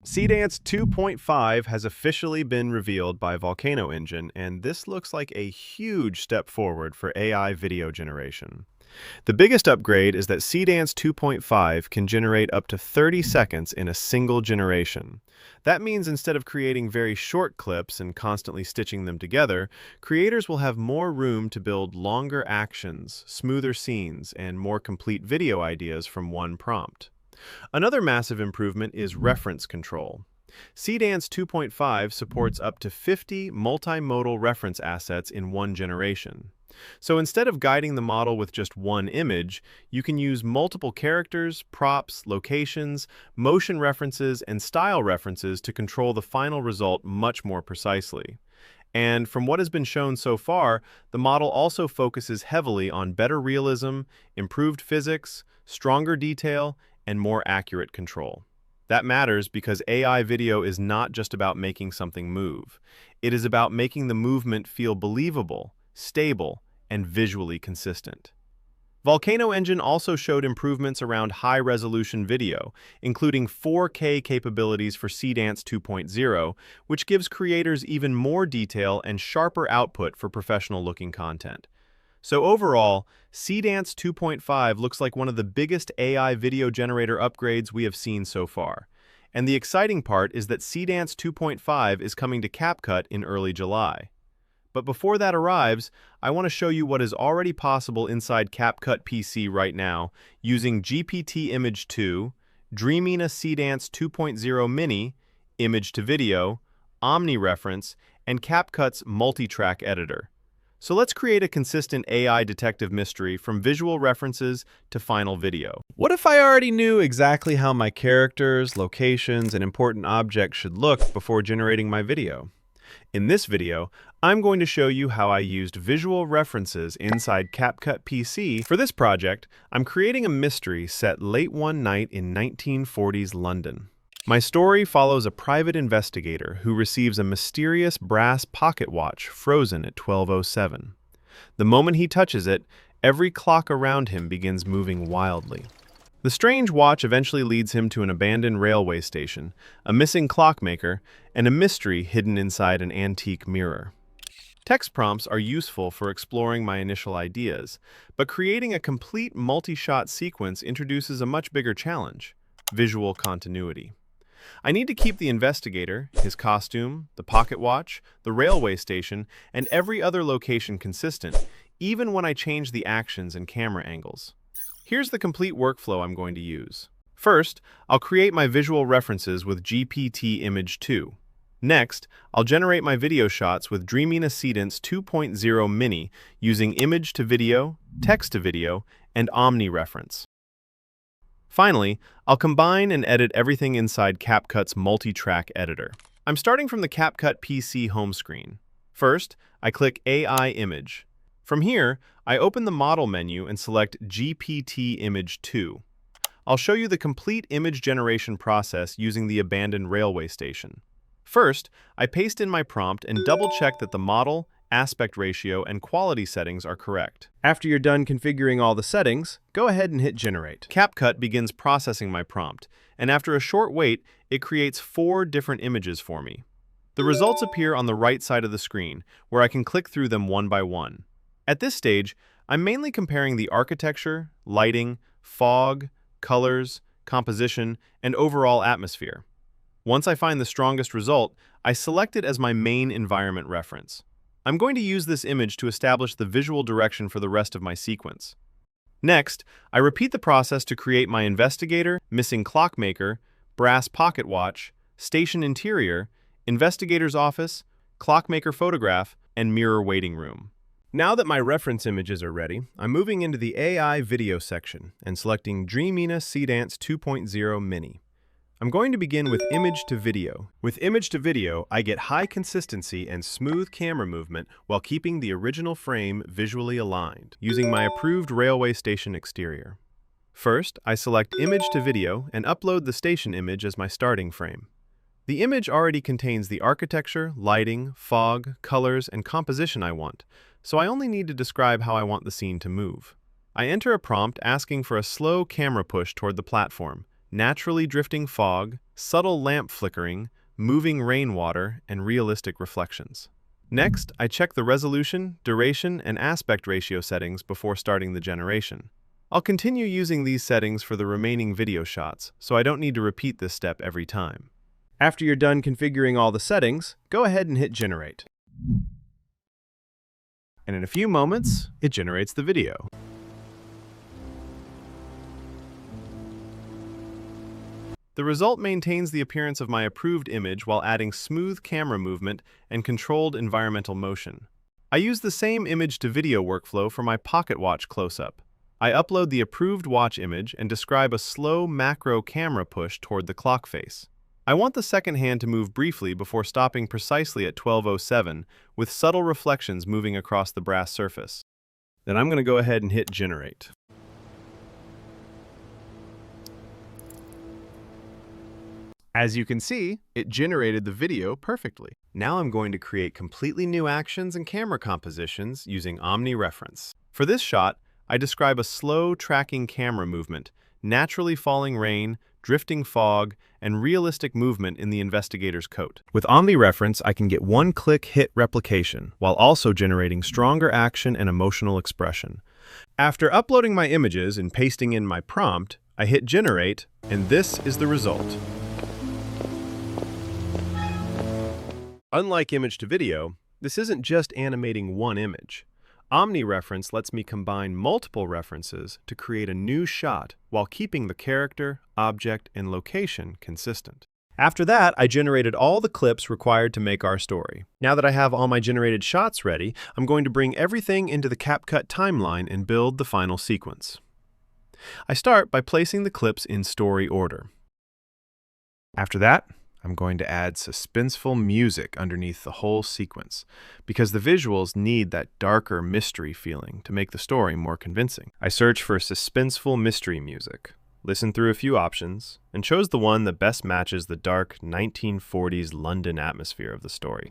Seedance 2.5 has officially been revealed by Volcano Engine, and this looks like a huge step forward for AI video generation. The biggest upgrade is that Seedance 2.5 can generate up to 30 seconds in a single generation. That means instead of creating very short clips and constantly stitching them together, creators will have more room to build longer actions, smoother scenes, and more complete video ideas from one prompt. Another massive improvement is reference control. Seedance 2.5 supports up to 50 multimodal reference assets in one generation. So instead of guiding the model with just one image, you can use multiple characters, props, locations, motion references, and style references to control the final result much more precisely. And from what has been shown so far, the model also focuses heavily on better realism, improved physics, stronger detail, and more accurate control. That matters because AI video is not just about making something move. It is about making the movement feel believable, stable, and visually consistent. Volcano Engine also showed improvements around high-resolution video, including 4K capabilities for Seedance 2.0, which gives creators even more detail and sharper output for professional-looking content. So overall, Seedance 2.5 looks like one of the biggest AI video generator upgrades we have seen so far. And the exciting part is that Seedance 2.5 is coming to CapCut in early July. But before that arrives, I want to show you what is already possible inside CapCut PC right now using GPT Image 2, Dreamina Seedance 2.0 Mini, Image to Video, Omni Reference, and CapCut's multi-track editor. So let's create a consistent AI detective mystery from visual references to final video. What if I already knew exactly how my characters, locations, and important objects should look before generating my video? In this video, I'm going to show you how I used visual references inside CapCut PC. For this project, I'm creating a mystery set late one night in 1940s London. My story follows a private investigator who receives a mysterious brass pocket watch frozen at 12:07. The moment he touches it, every clock around him begins moving wildly. The strange watch eventually leads him to an abandoned railway station, a missing clockmaker, and a mystery hidden inside an antique mirror. Text prompts are useful for exploring my initial ideas, but creating a complete multi-shot sequence introduces a much bigger challenge: visual continuity. I need to keep the investigator, his costume, the pocket watch, the railway station, and every other location consistent, even when I change the actions and camera angles. Here's the complete workflow I'm going to use. First, I'll create my visual references with GPT Image 2. Next, I'll generate my video shots with Dreamina Seedance 2.0 Mini using Image to Video, Text to Video, and Omni Reference. Finally, I'll combine and edit everything inside CapCut's multi-track editor. I'm starting from the CapCut PC home screen. First, I click AI Image. From here, I open the Model menu and select GPT Image 2. I'll show you the complete image generation process using the abandoned railway station. First, I paste in my prompt and double-check that the model, aspect ratio, and quality settings are correct. After you're done configuring all the settings, go ahead and hit Generate. CapCut begins processing my prompt, and after a short wait, it creates 4 different images for me. The results appear on the right side of the screen, where I can click through them one by one. At this stage, I'm mainly comparing the architecture, lighting, fog, colors, composition, and overall atmosphere. Once I find the strongest result, I select it as my main environment reference. I'm going to use this image to establish the visual direction for the rest of my sequence. Next, I repeat the process to create my investigator, missing clockmaker, brass pocket watch, station interior, investigator's office, clockmaker photograph, and mirror waiting room. Now that my reference images are ready, I'm moving into the AI video section and selecting Dreamina Seedance 2.0 Mini. I'm going to begin with Image to Video. With Image to Video, I get high consistency and smooth camera movement while keeping the original frame visually aligned, using my approved railway station exterior. First, I select Image to Video and upload the station image as my starting frame. The image already contains the architecture, lighting, fog, colors, and composition I want, so I only need to describe how I want the scene to move. I enter a prompt asking for a slow camera push toward the platform, naturally drifting fog, subtle lamp flickering, moving rainwater, and realistic reflections. Next, I check the resolution, duration, and aspect ratio settings before starting the generation. I'll continue using these settings for the remaining video shots, so I don't need to repeat this step every time. After you're done configuring all the settings, go ahead and hit Generate. And in a few moments, it generates the video. The result maintains the appearance of my approved image while adding smooth camera movement and controlled environmental motion. I use the same image-to-video workflow for my pocket watch close-up. I upload the approved watch image and describe a slow macro camera push toward the clock face. I want the second hand to move briefly before stopping precisely at 12:07, with subtle reflections moving across the brass surface. Then I'm going to go ahead and hit Generate. As you can see, it generated the video perfectly. Now I'm going to create completely new actions and camera compositions using Omni Reference. For this shot, I describe a slow tracking camera movement, naturally falling rain, drifting fog, and realistic movement in the investigator's coat. With Omni Reference, I can get one-click hit replication while also generating stronger action and emotional expression. After uploading my images and pasting in my prompt, I hit Generate, and this is the result. Unlike image to video, this isn't just animating one image. Omni Reference lets me combine multiple references to create a new shot while keeping the character, object, and location consistent. After that, I generated all the clips required to make our story. Now that I have all my generated shots ready, I'm going to bring everything into the CapCut timeline and build the final sequence. I start by placing the clips in story order. After that, I'm going to add suspenseful music underneath the whole sequence, because the visuals need that darker mystery feeling to make the story more convincing. I searched for suspenseful mystery music, listened through a few options, and chose the one that best matches the dark 1940s London atmosphere of the story.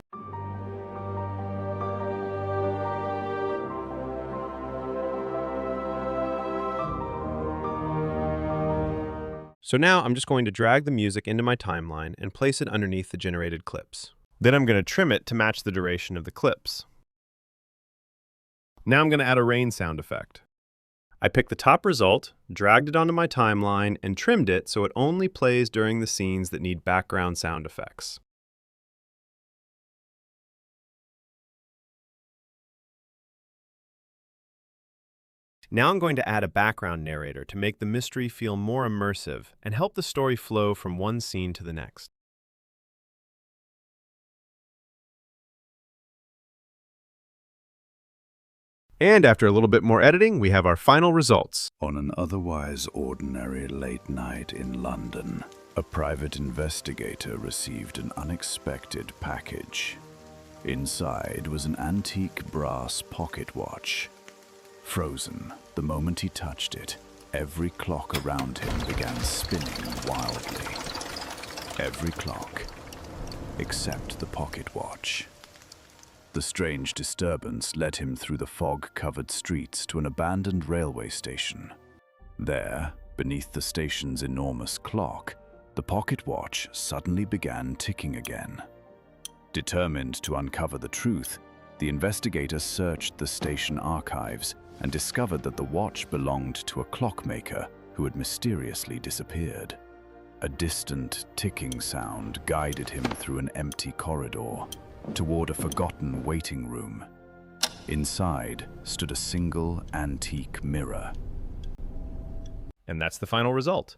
So now I'm just going to drag the music into my timeline and place it underneath the generated clips. Then I'm going to trim it to match the duration of the clips. Now I'm going to add a rain sound effect. I picked the top result, dragged it onto my timeline, and trimmed it so it only plays during the scenes that need background sound effects. Now I'm going to add a background narrator to make the mystery feel more immersive and help the story flow from one scene to the next. And after a little bit more editing, we have our final results. On an otherwise ordinary late night in London, a private investigator received an unexpected package. Inside was an antique brass pocket watch. Frozen the moment he touched it, every clock around him began spinning wildly. Every clock, except the pocket watch. The strange disturbance led him through the fog-covered streets to an abandoned railway station. There, beneath the station's enormous clock, the pocket watch suddenly began ticking again. Determined to uncover the truth, the investigator searched the station archives and discovered that the watch belonged to a clockmaker who had mysteriously disappeared. A distant ticking sound guided him through an empty corridor toward a forgotten waiting room. Inside stood a single antique mirror. And that's the final result.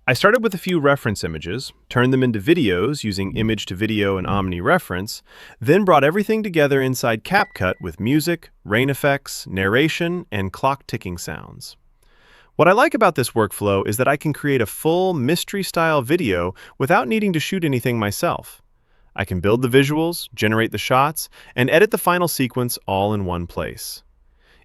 I started with a few reference images, turned them into videos using image to video and Omni Reference, then brought everything together inside CapCut with music, rain effects, narration, and clock ticking sounds. What I like about this workflow is that I can create a full mystery-style video without needing to shoot anything myself. I can build the visuals, generate the shots, and edit the final sequence all in one place.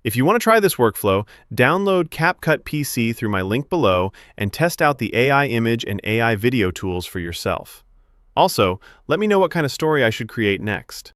If you want to try this workflow, download CapCut PC through my link below and test out the AI image and AI video tools for yourself. Also, let me know what kind of story I should create next.